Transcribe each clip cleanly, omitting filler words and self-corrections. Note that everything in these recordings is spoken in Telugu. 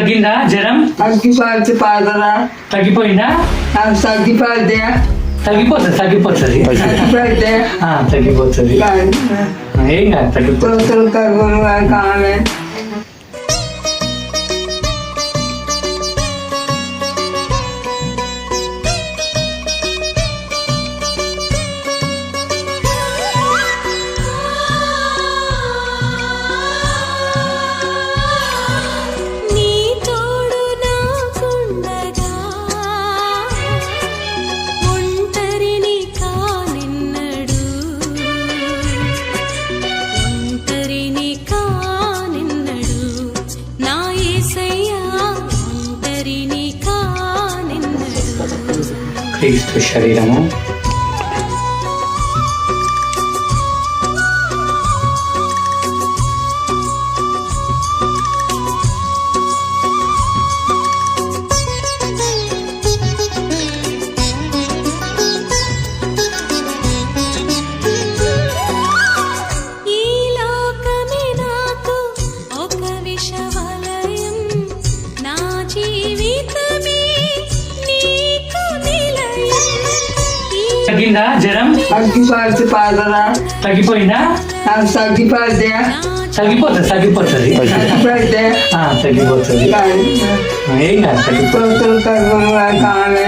తగ్గిందా జ్వరం? తగ్గిపోతే పాదరా తగ్గిపోయిందా? నాకు తగ్గిపోతే తగ్గిపోతుంది తగ్గిపోతుంది తగ్గిపోతే తగ్గిపోతుంది ఏం కాదు తగ్గిపోతుంది. తొత్తులు కరుగులు కావాలి. క్రీస్తు శరీరము తగ్గిందా జ్వరం? తగ్గిపోతే పాదరా తగ్గిపోయిందా? నాకు తగ్గిపోతే తగ్గిపోతుంది తగ్గిపోతుంది తగ్గిపోతే తగ్గిపోతుంది ఏం కాదు తగ్గిపోతుంది. తొత్తులు కరుగులు కావాలి.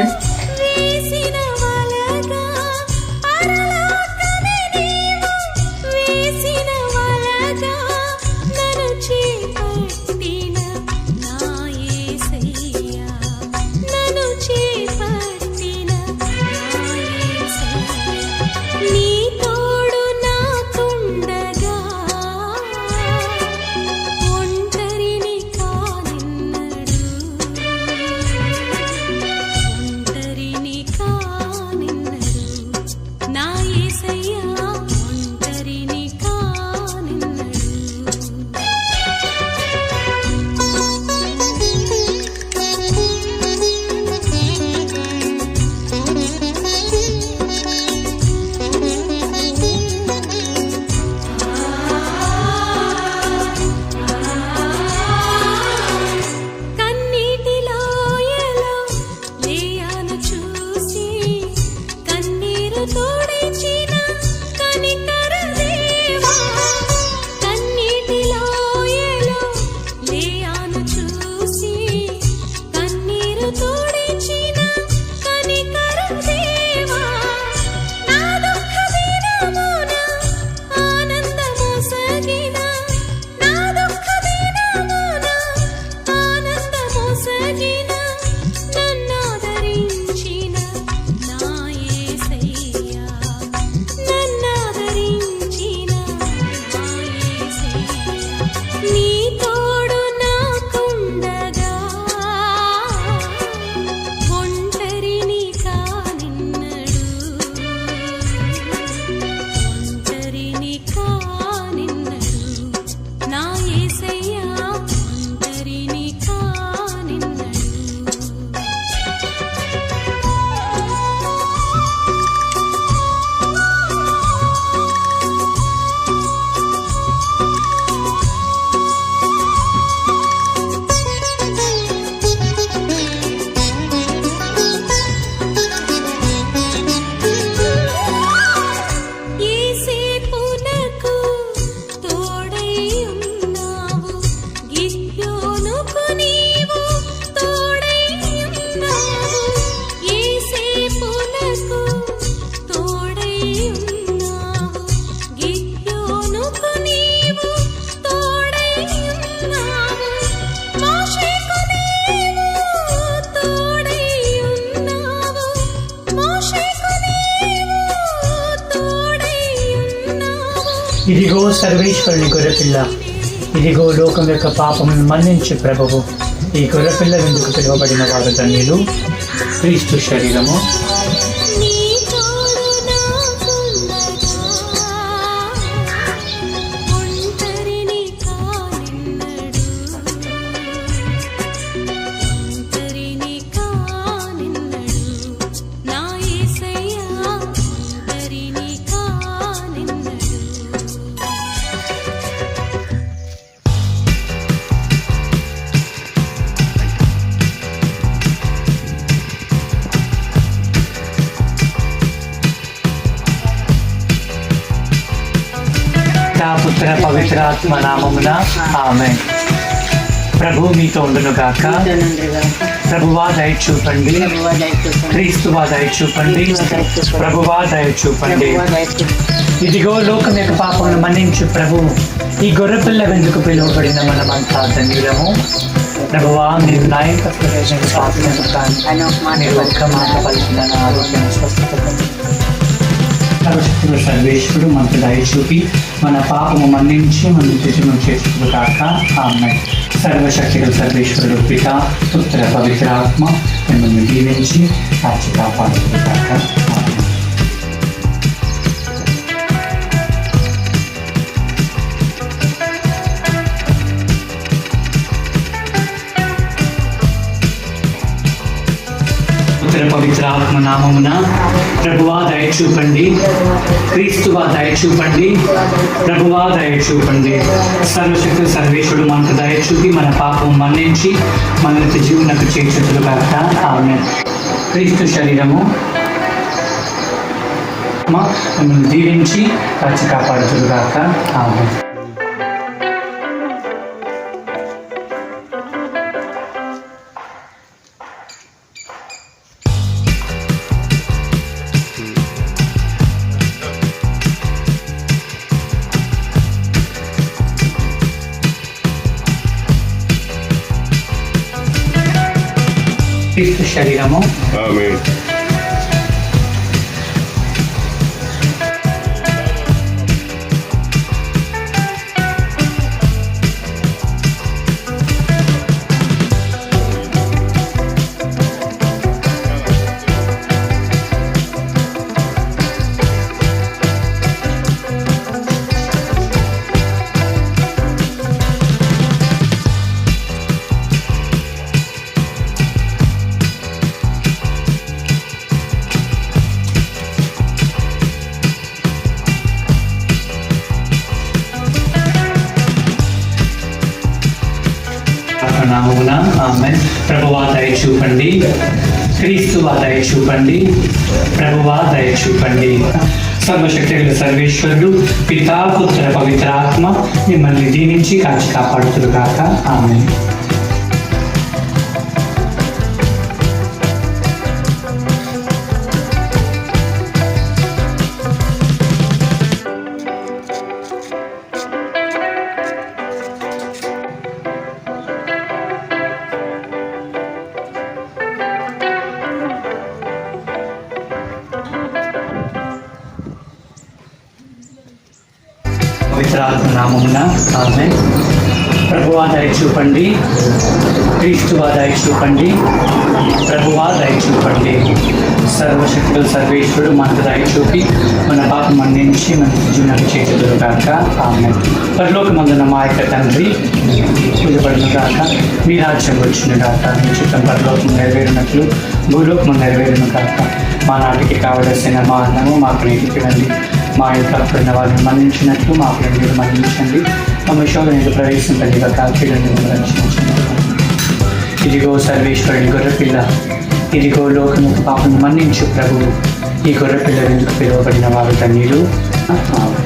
ఇదిగో సర్వేశ్వరుని గొర్రెపిల్ల, ఇదిగో లోకం యొక్క పాపమును మన్నించే ప్రభువు. ఈ గొర్రెపిల్ల ఎందుకు పిలువబడిన వారు ధన్యులు. క్రీస్తు శరీరము పవిత్రాత్మ నామమున ఆమేన్. ప్రభు మీతో ఉండును గాక. ప్రభువా దయ చూపండి. క్రీస్తువా దయ చూపండి. ప్రభువా దయ చూపండి. ఇదిగో లోకం యొక్క పాపమును మన్నించు ప్రభు. ఈ గొర్రెపిల్ల వెందుకు పిలువబడిన మనమంతా ధన్యులము. ప్రభువా మీరు నా యొక్క ప్రయోజనం సాధనకు కానీ మీరు ఒక్క మాట పలికిన నా ఆరోగ్యం స్వస్థత సర్వశక్తుడు సర్వేశ్వరుడు మనకు దయ చూపి మన పాపము మన్నించి మన నిత్యజీవం చేసుకుడు కాక ఆమేన్. సర్వశక్తుడు సర్వేశ్వరుడు పిత పుత్ర పవిత్ర ఆత్మ మిమ్మల్ని దీవించి కాచి కాపాడుతుంది కాక ఆమేన్. పుత్ర పవిత్ర ఆత్మ నామమున ప్రభువా దయ చూపండి. క్రీస్తువా దయ చూపండి. ప్రభువా దయ చూపండి. సర్వశక్తి సర్వేశ్వరుడు మనకు దయ చూపి మన పాపం మన్నించి మన జీవనకు చేర్చుతులు కాక ఆమేన్. క్రీస్తు శరీరము మిమ్మల్ని దీవించి కాచి కాపాడుతులు కాక ఆమేన్. క్రీస్తు శరీరము ఆమేన్. నామమున ఆమేన్. ప్రభువా దయ చూపండి. క్రీస్తువా దయ చూపండి. ప్రభువా దయ చూపండి. సర్వశక్తి గల సర్వేశ్వరుడు పితా పుత్ర పవిత్ర ఆత్మ మిమ్మల్ని దీవించి కాచి కాపాడుతురు కాక ఆమేన్. పవిత్రాత్మ నామమున ఆమేన్. ప్రభువా దయ చూపండి. క్రీస్తువా దయ చూపండి. ప్రభువా దయ చూపండి. సర్వశక్తులు సర్వేశ్వరుడు మనకు దయ చూపి మన పాపం మన్నించి మన జీవనకు చేతులు కాక ఆమేన్. పరలోకమందున మా యొక్క తండ్రి పూజపడును కాక మీ రాజ్యం వచ్చును కాక మీ చిత్తం పరలోకం నెరవేరినట్లు భూలోకం నెరవేరును కాక మా నాటికి కావలసిన మా అన్నము మాకు నేర్పినండి. మా యొక్క అప్పుడున్న వారిని మన్నించినట్లు మా అప్పుడు మన్నించండి. మా శోధనకు ప్రవేశించండి కాల్చీలను రక్షించండి. ఇదిగో సర్వేశ్వరుని గొర్రెపిల్ల. ఇదిగో లోకము పాపను మన్నించు ప్రభువు. ఈ గొర్రెపిల్ల ఎందుకు పిలువబడిన వారు ధన్యులు.